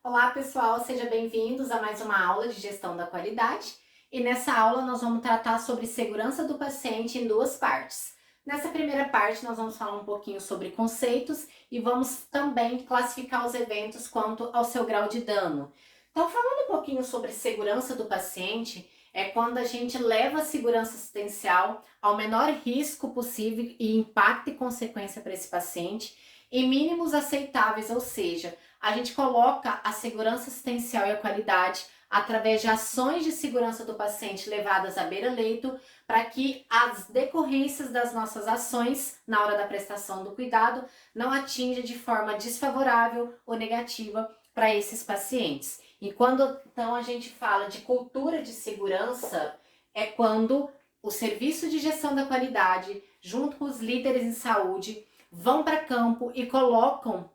Olá pessoal, sejam bem-vindos a mais uma aula de gestão da qualidade. E nessa aula nós vamos tratar sobre segurança do paciente em duas partes. Nessa primeira parte nós vamos falar um pouquinho sobre conceitos e vamos também classificar os eventos quanto ao seu grau de dano. Então, falando um pouquinho sobre segurança do paciente, é quando a gente leva a segurança assistencial ao menor risco possível e impacto e consequência para esse paciente em mínimos aceitáveis, ou seja, a gente coloca a segurança assistencial e a qualidade através de ações de segurança do paciente levadas à beira-leito, para que as decorrências das nossas ações na hora da prestação do cuidado não atinja de forma desfavorável ou negativa para esses pacientes. E quando então a gente fala de cultura de segurança, é quando o serviço de gestão da qualidade, junto com os líderes em saúde, vão para campo e colocam,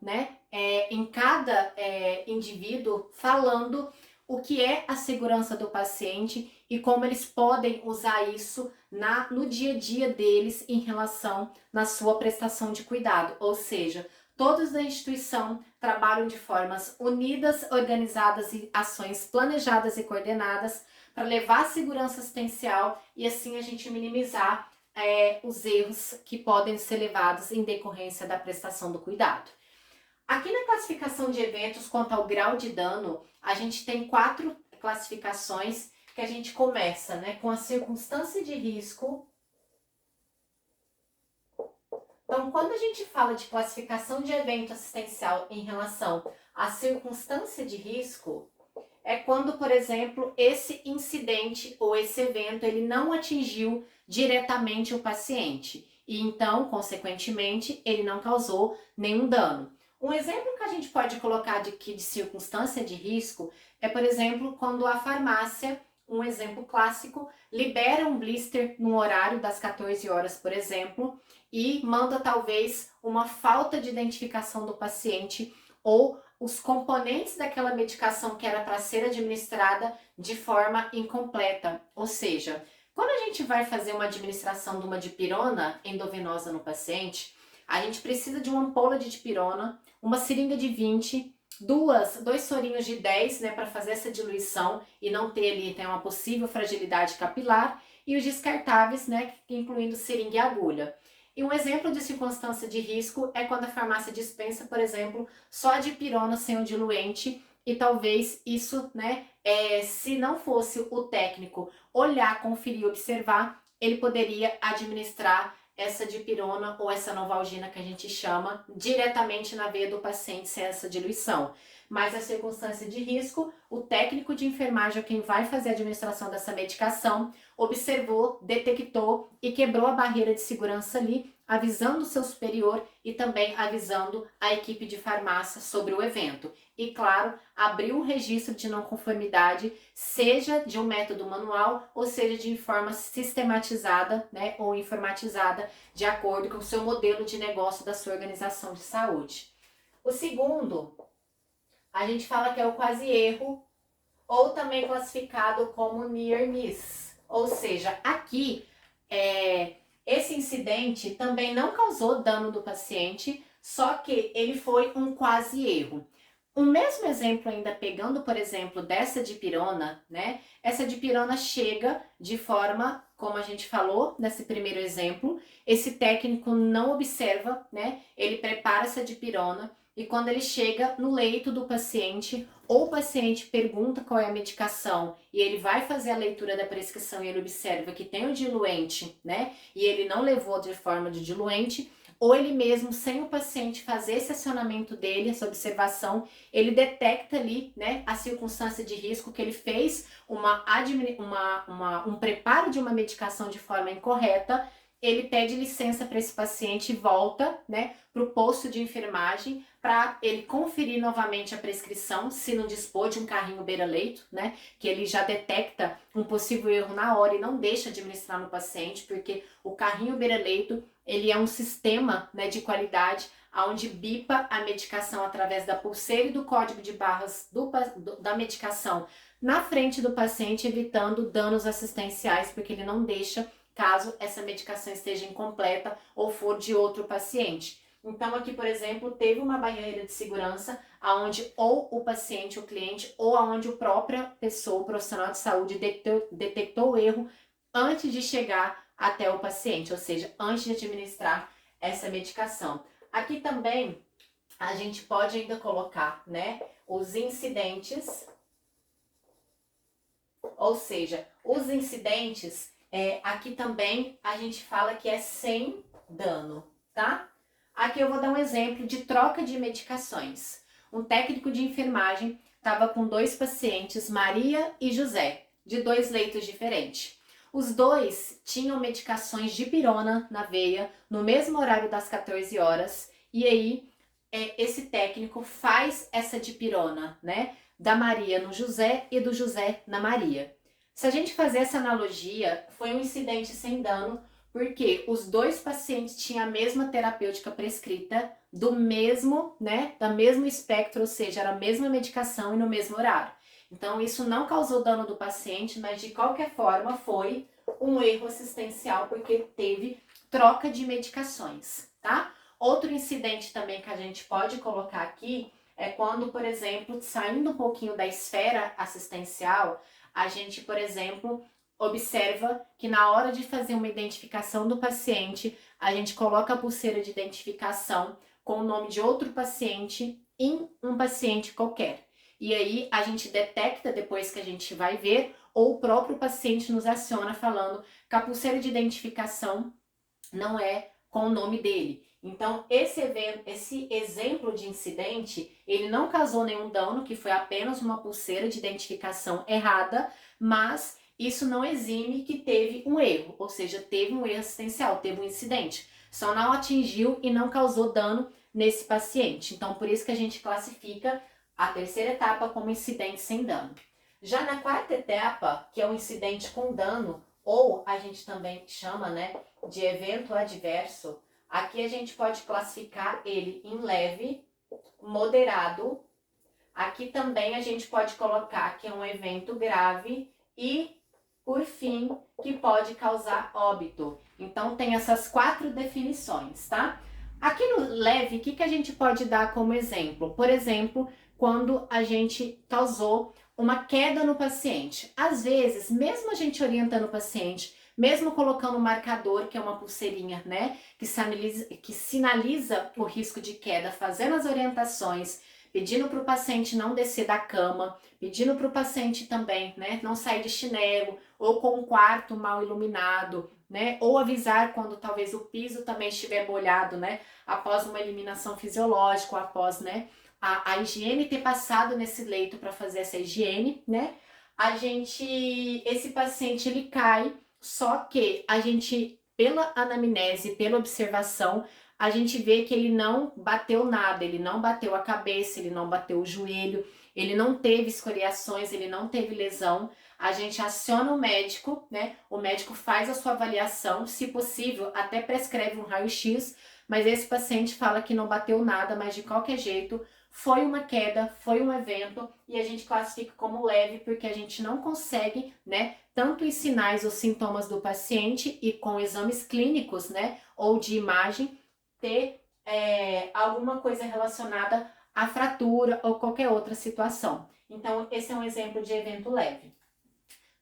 em cada indivíduo falando o que é a segurança do paciente e como eles podem usar isso no dia a dia deles em relação na sua prestação de cuidado. Ou seja, todos da instituição trabalham de formas unidas, organizadas e ações planejadas e coordenadas para levar a segurança assistencial e assim a gente minimizar os erros que podem ser levados em decorrência da prestação do cuidado. Aqui na classificação de eventos quanto ao grau de dano, a gente tem 4 classificações que a gente começa, com a circunstância de risco. Então, quando a gente fala de classificação de evento assistencial em relação à circunstância de risco, é quando, por exemplo, esse incidente ou esse evento ele não atingiu diretamente o paciente e então, consequentemente, ele não causou nenhum dano. Um exemplo que a gente pode colocar de circunstância de risco é, por exemplo, quando a farmácia, um exemplo clássico, libera um blister no horário das 14 horas, por exemplo, e manda talvez uma falta de identificação do paciente ou os componentes daquela medicação que era para ser administrada de forma incompleta. Ou seja, quando a gente vai fazer uma administração de uma dipirona endovenosa no paciente, a gente precisa de uma ampola de dipirona, uma seringa de 20, dois sorinhos de 10, para fazer essa diluição e não ter ali uma possível fragilidade capilar, e os descartáveis, incluindo seringa e agulha. E um exemplo de circunstância de risco é quando a farmácia dispensa, por exemplo, só a dipirona sem o diluente, e talvez isso, se não fosse o técnico olhar, conferir, observar, ele poderia administrar essa dipirona ou essa novalgina que a gente chama diretamente na veia do paciente sem essa diluição. Mas a circunstância de risco, o técnico de enfermagem, quem vai fazer a administração dessa medicação, observou, detectou e quebrou a barreira de segurança ali, avisando o seu superior e também avisando a equipe de farmácia sobre o evento. E claro, abriu um registro de não conformidade, seja de um método manual ou seja de forma sistematizada, ou informatizada, de acordo com o seu modelo de negócio da sua organização de saúde. O segundo, a gente fala que é o quase erro, ou também classificado como near miss. Ou seja, aqui esse incidente também não causou dano do paciente, só que ele foi um quase erro. O mesmo exemplo ainda pegando, por exemplo, dessa dipirona, essa dipirona chega de forma, como a gente falou nesse primeiro exemplo, esse técnico não observa, ele prepara essa dipirona e quando ele chega no leito do paciente, ou o paciente pergunta qual é a medicação e ele vai fazer a leitura da prescrição e ele observa que tem o diluente, e ele não levou de forma de diluente, ou ele mesmo, sem o paciente fazer esse acionamento dele, essa observação, ele detecta ali, a circunstância de risco que ele fez um preparo de uma medicação de forma incorreta, ele pede licença para esse paciente e volta, para o posto de enfermagem para ele conferir novamente a prescrição, se não dispor de um carrinho beira-leito, que ele já detecta um possível erro na hora e não deixa administrar no paciente, porque o carrinho beira-leito ele é um sistema, de qualidade, onde bipa a medicação através da pulseira e do código de barras da medicação na frente do paciente, evitando danos assistenciais, porque ele não deixa caso essa medicação esteja incompleta ou for de outro paciente. Então aqui, por exemplo, teve uma barreira de segurança aonde ou o paciente, o cliente, ou aonde a própria pessoa, o profissional de saúde detectou o erro antes de chegar até o paciente, ou seja, antes de administrar essa medicação. Aqui também a gente pode ainda colocar, né, os incidentes, ou seja, os incidentes, aqui também a gente fala que é sem dano, tá? Aqui eu vou dar um exemplo de troca de medicações. Um técnico de enfermagem estava com 2 pacientes, Maria e José, de 2 leitos diferentes. Os 2 tinham medicações de pirona na veia no mesmo horário das 14 horas e aí esse técnico faz essa dipirona, né? Da Maria no José e do José na Maria. Se a gente fazer essa analogia, foi um incidente sem dano, porque os 2 pacientes tinham a mesma terapêutica prescrita, do mesmo, né? Da mesmo espectro, ou seja, era a mesma medicação e no mesmo horário. Então, isso não causou dano do paciente, mas de qualquer forma foi um erro assistencial, porque teve troca de medicações, tá? Outro incidente também que a gente pode colocar aqui é quando, por exemplo, saindo um pouquinho da esfera assistencial, a gente, por exemplo, observa que na hora de fazer uma identificação do paciente, a gente coloca a pulseira de identificação com o nome de outro paciente em um paciente qualquer. E aí a gente detecta depois que a gente vai ver, ou o próprio paciente nos aciona falando que a pulseira de identificação não é com o nome dele. Então, esse exemplo de incidente, ele não causou nenhum dano, que foi apenas uma pulseira de identificação errada, mas isso não exime que teve um erro, ou seja, teve um erro assistencial, teve um incidente. Só não atingiu e não causou dano nesse paciente. Então, por isso que a gente classifica a terceira etapa como incidente sem dano. Já na quarta etapa, que é o incidente com dano, ou a gente também chama, né, de evento adverso, aqui a gente pode classificar ele em leve, moderado. Aqui também a gente pode colocar que é um evento grave e, por fim, que pode causar óbito. Então tem essas 4 definições, tá? Aqui no leve, o que a gente pode dar como exemplo? Por exemplo, quando a gente causou uma queda no paciente. Às vezes, mesmo a gente orientando o paciente, mesmo colocando um marcador, que é uma pulseirinha, né, que sinaliza o risco de queda, fazendo as orientações, pedindo para o paciente não descer da cama, pedindo para o paciente também, né, não sair de chinelo, ou com um quarto mal iluminado, né, ou avisar quando talvez o piso também estiver molhado, né, após uma eliminação fisiológica, ou após, né, a higiene ter passado nesse leito para fazer essa higiene, né, esse paciente ele cai, só que a gente, pela anamnese, pela observação, a gente vê que ele não bateu nada, ele não bateu a cabeça, ele não bateu o joelho, ele não teve escoriações, ele não teve lesão. A gente aciona o médico, né? O médico faz a sua avaliação, se possível, até prescreve um raio-x, mas esse paciente fala que não bateu nada, mas de qualquer jeito foi uma queda, foi um evento e a gente classifica como leve porque a gente não consegue, né, tanto os sinais ou sintomas do paciente e com exames clínicos, né, ou de imagem, ter alguma coisa relacionada à fratura ou qualquer outra situação. Então, esse é um exemplo de evento leve.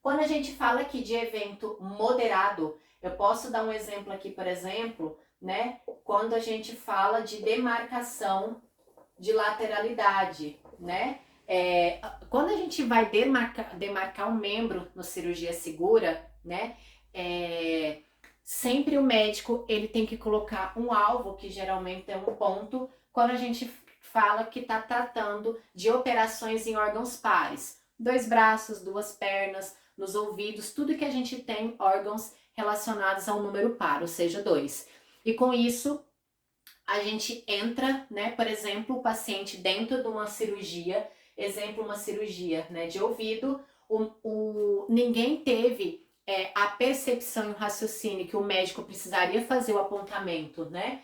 Quando a gente fala aqui de evento moderado, eu posso dar um exemplo aqui, por exemplo, né, quando a gente fala de demarcação de lateralidade, né? Quando a gente vai demarcar um membro no cirurgia segura, né? Sempre o médico ele tem que colocar um alvo, que geralmente é um ponto, quando a gente fala que está tratando de operações em órgãos pares. 2 braços, 2 pernas, nos ouvidos, tudo que a gente tem órgãos relacionados ao número par, ou seja, 2. E com isso, a gente entra, né, por exemplo, o paciente dentro de uma cirurgia, exemplo, uma cirurgia, né, de ouvido, ninguém teve a percepção e o raciocínio que o médico precisaria fazer o apontamento, né,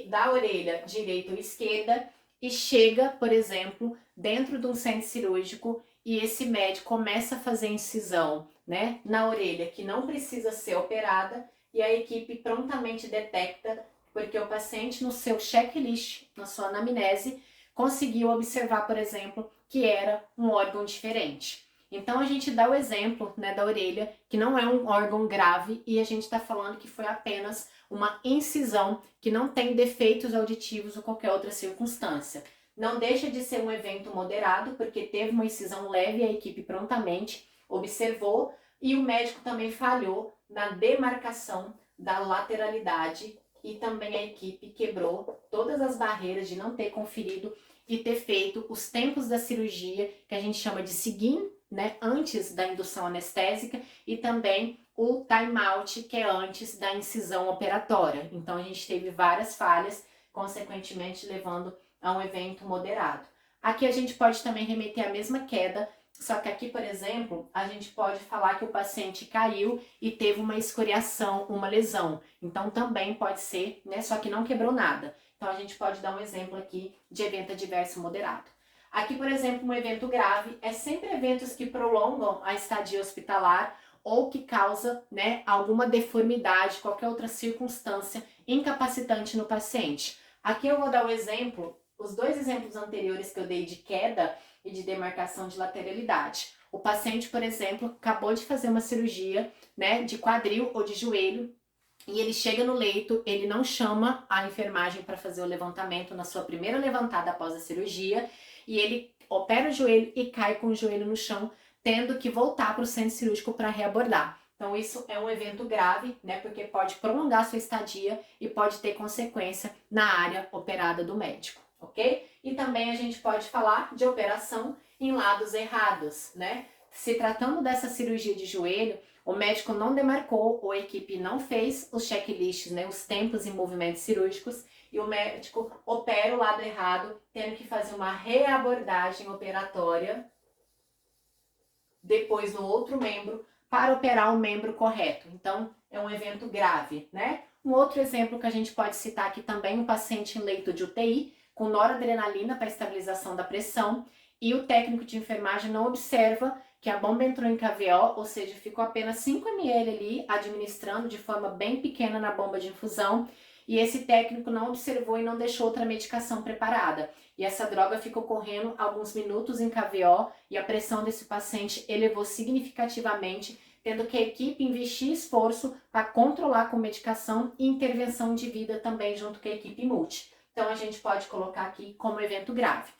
da orelha direita ou esquerda, e chega, por exemplo, dentro de um centro cirúrgico e esse médico começa a fazer incisão, né, na orelha que não precisa ser operada e a equipe prontamente detecta porque o paciente no seu checklist, na sua anamnese, conseguiu observar, por exemplo, que era um órgão diferente. Então a gente dá o exemplo, né, da orelha, que não é um órgão grave e a gente está falando que foi apenas uma incisão que não tem defeitos auditivos ou qualquer outra circunstância. Não deixa de ser um evento moderado, porque teve uma incisão leve e a equipe prontamente observou, e o médico também falhou na demarcação da lateralidade e também a equipe quebrou todas as barreiras de não ter conferido e ter feito os tempos da cirurgia, que a gente chama de seguin, né, antes da indução anestésica, e também o time-out, que é antes da incisão operatória. Então a gente teve várias falhas, consequentemente levando a um evento moderado. Aqui a gente pode também remeter à mesma queda, só que aqui, por exemplo, a gente pode falar que o paciente caiu e teve uma escoriação, uma lesão. Então também pode ser, né, só que não quebrou nada. Então a gente pode dar um exemplo aqui de evento adverso moderado. Aqui, por exemplo, um evento grave é sempre eventos que prolongam a estadia hospitalar ou que causa, né, alguma deformidade, qualquer outra circunstância incapacitante no paciente. Aqui eu vou dar o exemplo, os dois exemplos anteriores que eu dei de queda e de demarcação de lateralidade. O paciente, por exemplo, acabou de fazer uma cirurgia, né, de quadril ou de joelho, e ele chega no leito, ele não chama a enfermagem para fazer o levantamento na sua primeira levantada após a cirurgia, e ele opera o joelho e cai com o joelho no chão, tendo que voltar para o centro cirúrgico para reabordar. Então isso é um evento grave, né, porque pode prolongar sua estadia e pode ter consequência na área operada do médico, ok? E também a gente pode falar de operação em lados errados, né? Se tratando dessa cirurgia de joelho, o médico não demarcou ou a equipe não fez os checklists, né, os tempos e movimentos cirúrgicos, e o médico opera o lado errado, tendo que fazer uma reabordagem operatória depois no outro membro para operar o membro correto. Então, é um evento grave, né? Um outro exemplo que a gente pode citar aqui também, um paciente em leito de UTI com noradrenalina para estabilização da pressão, e o técnico de enfermagem não observa que a bomba entrou em KVO, ou seja, ficou apenas 5 ml ali administrando de forma bem pequena na bomba de infusão, e esse técnico não observou e não deixou outra medicação preparada. E essa droga ficou correndo alguns minutos em KVO e a pressão desse paciente elevou significativamente, tendo que a equipe investir esforço para controlar com medicação e intervenção de vida também junto com a equipe multi. Então a gente pode colocar aqui como evento grave.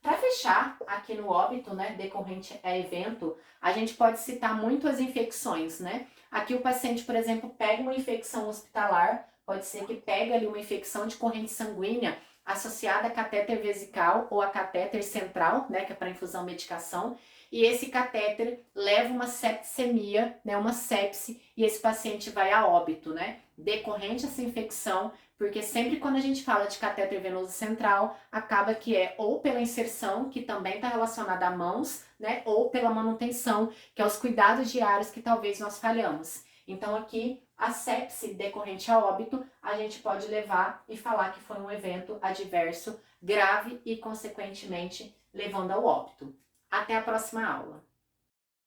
Para fechar, aqui no óbito, né, decorrente a evento, a gente pode citar muito as infecções, né? Aqui o paciente, por exemplo, pega uma infecção hospitalar, pode ser que pegue ali uma infecção de corrente sanguínea associada a catéter vesical ou a catéter central, né, que é para infusão medicação, e esse catéter leva uma septicemia, né, uma sepse, e esse paciente vai a óbito, né, decorrente essa infecção, porque sempre quando a gente fala de catéter venoso central, acaba que é ou pela inserção, que também está relacionada a mãos, né, ou pela manutenção, que é os cuidados diários que talvez nós falhamos. Então aqui, a sepse decorrente a óbito, a gente pode levar e falar que foi um evento adverso grave e, consequentemente, levando ao óbito. Até a próxima aula!